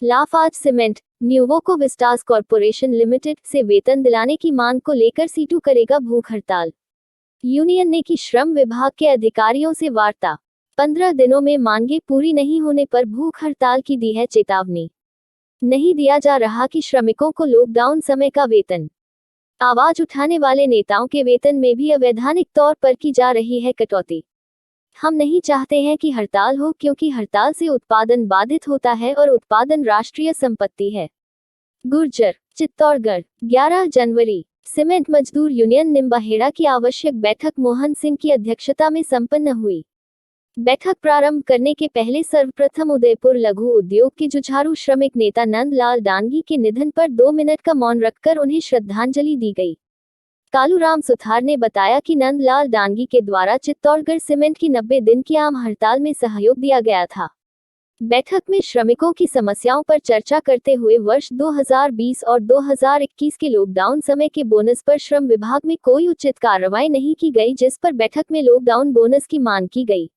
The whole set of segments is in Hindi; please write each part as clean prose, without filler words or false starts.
Lafarge cement, Nuvoco Vistas corporation limited से वेतन दिलाने की मांग को लेकर सीटू करेगा भूख हड़ताल। यूनियन ने की श्रम विभाग के अधिकारियों से वार्ता। 15 दिनों में मांगे पूरी नहीं होने पर भूख हड़ताल की दी है चेतावनी। नहीं दिया जा रहा कि श्रमिकों को लॉकडाउन समय का वेतन। आवाज उठाने वाले नेताओं के वेतन में भी अवैधानिक तौर पर की जा रही है कटौती। हम नहीं चाहते हैं कि हड़ताल हो, क्योंकि हड़ताल से उत्पादन बाधित होता है और उत्पादन राष्ट्रीय संपत्ति है। गुर्जर, चित्तौड़गढ़, 11 जनवरी। सीमेंट मजदूर यूनियन निम्बाहेड़ा की आवश्यक बैठक मोहन सिंह की अध्यक्षता में संपन्न हुई। बैठक प्रारंभ करने के पहले सर्वप्रथम उदयपुर लघु उद्योग के जुझारू श्रमिक नेता नंदलाल डांगी के निधन पर 2 मिनट का मौन रखकर उन्हें श्रद्धांजलि दी गई। कालूराम सुथार ने बताया कि नंदलाल डांगी के द्वारा चित्तौड़गढ़ सीमेंट की 90 दिन की आम हड़ताल में सहयोग दिया गया था। बैठक में श्रमिकों की समस्याओं पर चर्चा करते हुए वर्ष 2020 और 2021 के लॉकडाउन समय के बोनस पर श्रम विभाग में कोई उचित कार्रवाई नहीं की गई, जिस पर बैठक में लॉकडाउन बोनस की मांग की गई।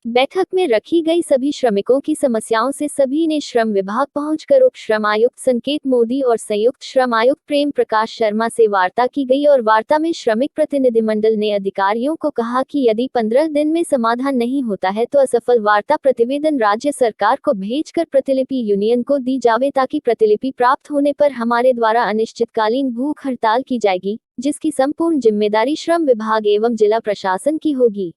बैठक में रखी गई सभी श्रमिकों की समस्याओं से सभी ने श्रम विभाग पहुंचकर उप श्रम आयुक्त संकेत मोदी और संयुक्त श्रम आयुक्त प्रेम प्रकाश शर्मा से वार्ता की गई और वार्ता में श्रमिक प्रतिनिधिमंडल ने अधिकारियों को कहा कि यदि 15 दिन में समाधान नहीं होता है तो असफल वार्ता प्रतिवेदन राज्य सरकार को भेजकर प्रतिलिपि यूनियन को दी जावे, ताकि प्रतिलिपि प्राप्त होने पर हमारे द्वारा अनिश्चितकालीन भूख हड़ताल की जाएगी, जिसकी संपूर्ण जिम्मेदारी श्रम विभाग एवं जिला प्रशासन की होगी।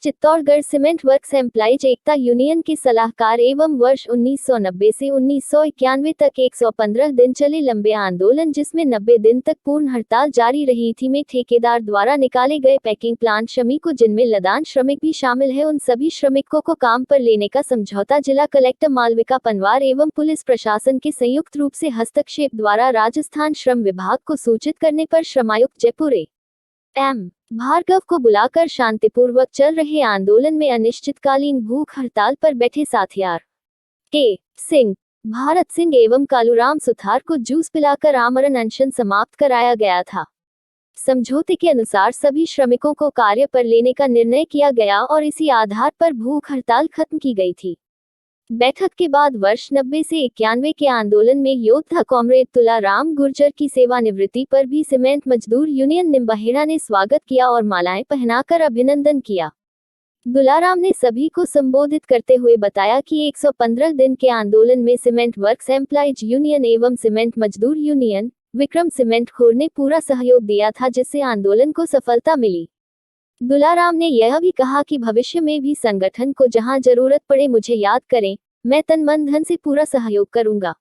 चित्तौड़गढ़ सीमेंट वर्क्स एम्प्लॉइज एकता यूनियन के सलाहकार एवं वर्ष 1990 से 1991 तक 115 दिन चले लंबे आंदोलन, जिसमें 90 दिन तक पूर्ण हड़ताल जारी रही थी, में ठेकेदार द्वारा निकाले गए पैकिंग प्लांट श्रमिकों जिनमें लदान श्रमिक भी शामिल है, उन सभी श्रमिकों को काम पर लेने का समझौता जिला कलेक्टर मालविका पनवार एवं पुलिस प्रशासन के संयुक्त रूप से हस्तक्षेप द्वारा राजस्थान श्रम विभाग को सूचित करने पर श्रमायुक्त जयपुर एम भार्गव को बुलाकर शांतिपूर्वक चल रहे आंदोलन में अनिश्चितकालीन भूख हड़ताल पर बैठे साथियार के सिंह, भारत सिंह एवं कालूराम सुथार को जूस पिलाकर आमरण अनशन समाप्त कराया गया था। समझौते के अनुसार सभी श्रमिकों को कार्य पर लेने का निर्णय किया गया और इसी आधार पर भूख हड़ताल खत्म की गई थी। बैठक के बाद वर्ष 90 से 91 के आंदोलन में योद्धा कॉमरेड तुलाराम गुर्जर की सेवानिवृत्ति पर भी सीमेंट मजदूर यूनियन निम्बाहेड़ा ने स्वागत किया और मालाएं पहनाकर अभिनंदन किया। दुलाराम ने सभी को संबोधित करते हुए बताया कि 115 दिन के आंदोलन में सीमेंट वर्क्स एम्प्लॉइज यूनियन एवं सीमेंट मजदूर यूनियन विक्रम सीमेंट खोर ने पूरा सहयोग दिया था, जिससे आंदोलन को सफलता मिली। दुलाराम ने यह भी कहा कि भविष्य में भी संगठन को जहां जरूरत पड़े मुझे याद करें, मैं तन मन धन से पूरा सहयोग करूंगा।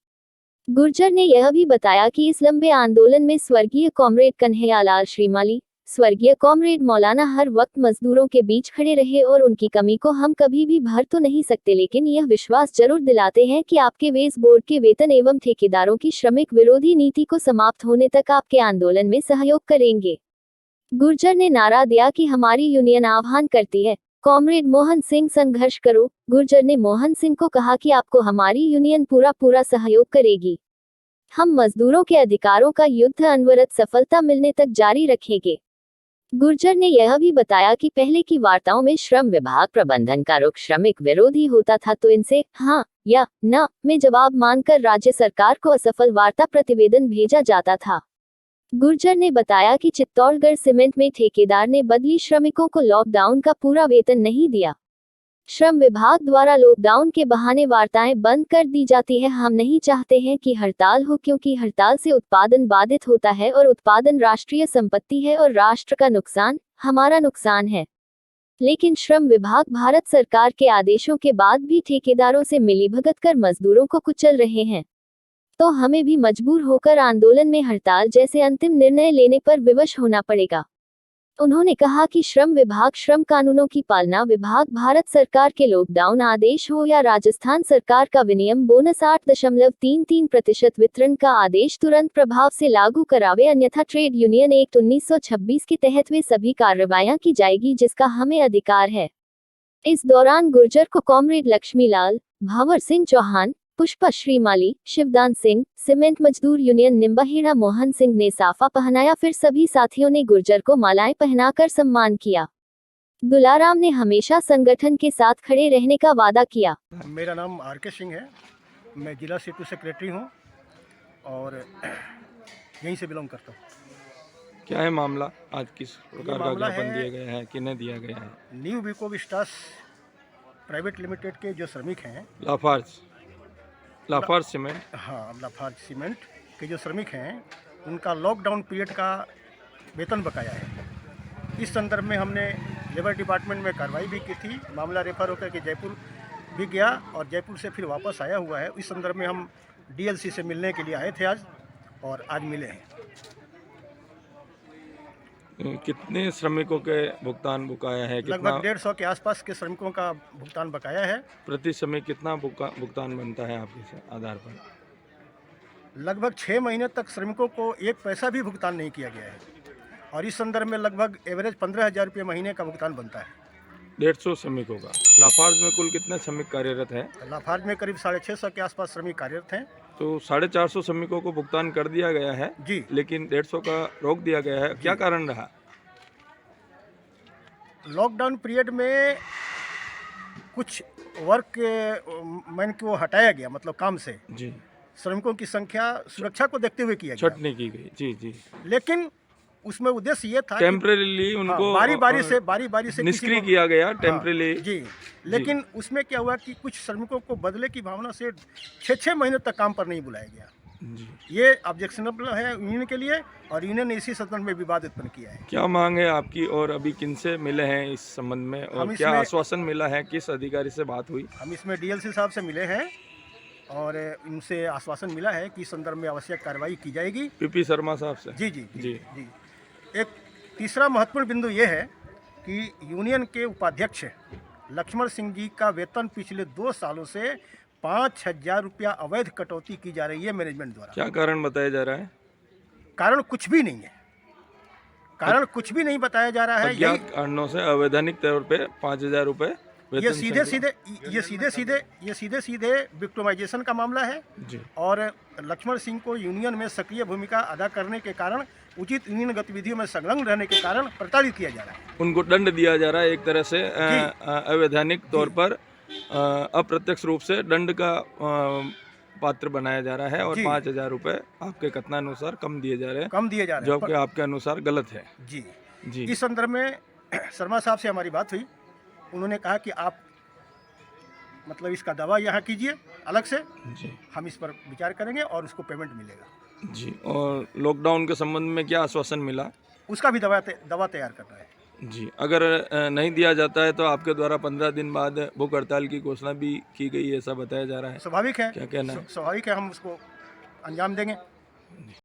गुर्जर ने यह भी बताया कि इस लंबे आंदोलन में स्वर्गीय कॉमरेड कन्हैयालाल श्रीमाली, स्वर्गीय कॉमरेड मौलाना हर वक्त मजदूरों के बीच खड़े रहे और उनकी कमी को हम कभी भी भर तो नहीं सकते, लेकिन यह विश्वास जरूर दिलाते हैं कि आपके वेस बोर्ड के वेतन एवं ठेकेदारों की श्रमिक विरोधी नीति को समाप्त होने तक आपके आंदोलन में सहयोग करेंगे। गुर्जर ने नारा दिया कि हमारी यूनियन आह्वान करती है, कॉमरेड मोहन सिंह संघर्ष करो। गुर्जर ने मोहन सिंह को कहा कि आपको हमारी यूनियन पूरा सहयोग करेगी। हम मजदूरों के अधिकारों का युद्ध अनवरत सफलता मिलने तक जारी रखेंगे। गुर्जर ने यह भी बताया कि पहले की वार्ताओं में श्रम विभाग प्रबंधन का रुख श्रमिक विरोधी होता था, तो इनसे हाँ या न में जवाब मानकर राज्य सरकार को असफल वार्ता प्रतिवेदन भेजा जाता था। गुर्जर ने बताया कि चित्तौड़गढ़ सीमेंट में ठेकेदार ने बदली श्रमिकों को लॉकडाउन का पूरा वेतन नहीं दिया। श्रम विभाग द्वारा लॉकडाउन के बहाने वार्ताएं बंद कर दी जाती है। हम नहीं चाहते हैं कि हड़ताल हो, क्योंकि हड़ताल से उत्पादन बाधित होता है और उत्पादन राष्ट्रीय संपत्ति है और राष्ट्र का नुकसान हमारा नुकसान है। लेकिन श्रम विभाग भारत सरकार के आदेशों के बाद भी ठेकेदारों से मिलीभगत कर मजदूरों को कुचल रहे हैं, तो हमें भी मजबूर होकर आंदोलन में हड़ताल जैसे अंतिम निर्णय लेने पर विवश होना पड़ेगा। उन्होंने कहा कि श्रम विभाग श्रम कानूनों की पालना विभाग भारत सरकार के लॉकडाउन आदेश हो या राजस्थान सरकार का विनियम बोनस 8.33% वितरण का आदेश तुरंत प्रभाव से लागू करावे, अन्यथा ट्रेड यूनियन एक्ट 1926 के तहत वे सभी कार्रवाइयां की जाएगी जिसका हमें अधिकार है। इस दौरान गुर्जर को कॉमरेड लक्ष्मीलाल, भंवर सिंह चौहान, पुष्पा श्रीमाली, शिवदान सिंह, सीमेंट मजदूर यूनियन निम्बाहेड़ा मोहन सिंह ने साफा पहनाया। फिर सभी साथियों ने गुर्जर को मालाएं पहनाकर सम्मान किया। दुलाराम ने हमेशा संगठन के साथ खड़े रहने का वादा किया। मेरा नाम आर के सिंह है। मैं जिला सीटू सेक्रेटरी हूँ और यहीं से बिलोंग करता हूँ। क्या है मामला? आज किस प्रकार का मामला ज्ञापन है- दिया गया है, किन्हें दिया गया है? New Vicco Vistas private limited के जो श्रमिक हैं, लाफार्ज सीमेंट। हाँ, लाफार्ज सीमेंट के जो श्रमिक हैं, उनका लॉकडाउन पीरियड का वेतन बकाया है। इस संदर्भ में हमने लेबर डिपार्टमेंट में कार्रवाई भी की थी। मामला रेफर होकर के जयपुर भी गया और जयपुर से फिर वापस आया हुआ है। इस संदर्भ में हम डीएलसी से मिलने के लिए आए थे आज, और आज मिले हैं। कितने श्रमिकों के भुगतान बकाया है? कितना लगभग 150 के आसपास के श्रमिकों का भुगतान बकाया है। प्रति श्रमिक कितना भुगतान बनता है आपके आधार पर? लगभग 6 महीने तक श्रमिकों को एक पैसा भी भुगतान नहीं किया गया है, और इस संदर्भ में लगभग एवरेज 15,000 रुपये महीने का भुगतान बनता है। 150 श्रमिकों का। लाफार्ज में कुल कितने श्रमिक कार्यरत हैं? लाफार्ज में करीब 650 के आसपास श्रमिक कार्यरत हैं। तो 450 श्रमिकों को भुगतान कर दिया गया है जी, लेकिन 150 का रोक दिया गया है। क्या कारण रहा? लॉकडाउन पीरियड में कुछ वर्क मैन को हटाया गया, मतलब काम से। जी, श्रमिकों की संख्या सुरक्षा को देखते हुए किया गया, छटनी की गई। जी जी, लेकिन उसमें उद्देश्य ये था टेम्परेली उनको बारी बारी से निष्क्रिय किया गया टेम्परेली। जी, लेकिन उसमें क्या हुआ कि कुछ श्रमिकों को बदले की भावना से 6 महीने तक काम पर नहीं बुलाया गया। जी, ये ऑब्जेक्शनेबल है यूनियन के लिए, और यूनियन ने इसी संदर्भ में विवाद उत्पन्न किया है। क्या मांग है आपकी और अभी किनसे मिले हैं इस संबंध में, और हम क्या इसमें- आश्वासन मिला है? किस अधिकारी से बात हुई? हम इसमें डीएलसी साहब से मिले हैं और इनसे आश्वासन मिला है कि इस संदर्भ में आवश्यक कार्रवाई की जाएगी। पीपी शर्मा साहब से? जी जी जी। जी जी। एक तीसरा महत्वपूर्ण बिंदु ये है कि यूनियन के उपाध्यक्ष लक्ष्मण सिंह जी का वेतन पिछले 2 सालों से 5,000 रुपया अवैध कटौती की जा रही है मैनेजमेंट द्वारा। क्या कारण बताया जा रहा है? कारण कुछ भी नहीं है, कारण कुछ भी नहीं बताया जा रहा है। अज्ञात कारणों से अवैधानिक तौर पे 5,000 रुपए ये सीधे सीधे विक्टिमाइजेशन का मामला है, जी, और लक्ष्मण सिंह को यूनियन में सक्रिय भूमिका अदा करने के कारण, उचित यूनियन गतिविधियों में संलग्न रहने के कारण प्रताड़ित किया जा रहा है। उनको दंड दिया जा रहा है एक तरह से अवैधानिक तौर पर, अप्रत्यक्ष रूप से दंड का पात्र बनाया जा रहा है, और 5,000 रुपए आपके कथनानुसार कम दिए जा रहे हैं, कम दिए जा रहे जो हैं कि आपके अनुसार गलत है। जी जी, इस संदर्भ में शर्मा साहब से हमारी बात हुई। उन्होंने कहा कि आप मतलब इसका दावा यहाँ कीजिए अलग से, जी, हम इस पर विचार करेंगे और उसको पेमेंट मिलेगा। जी। और लॉकडाउन के संबंध में क्या आश्वासन मिला? उसका भी दवा तैयार करना है। जी, अगर नहीं दिया जाता है तो आपके द्वारा 15 दिन बाद भूख हड़ताल की घोषणा भी की गई है, ऐसा बताया जा रहा है। स्वाभाविक है, क्या कहना है? स्वाभाविक है, हम उसको अंजाम देंगे।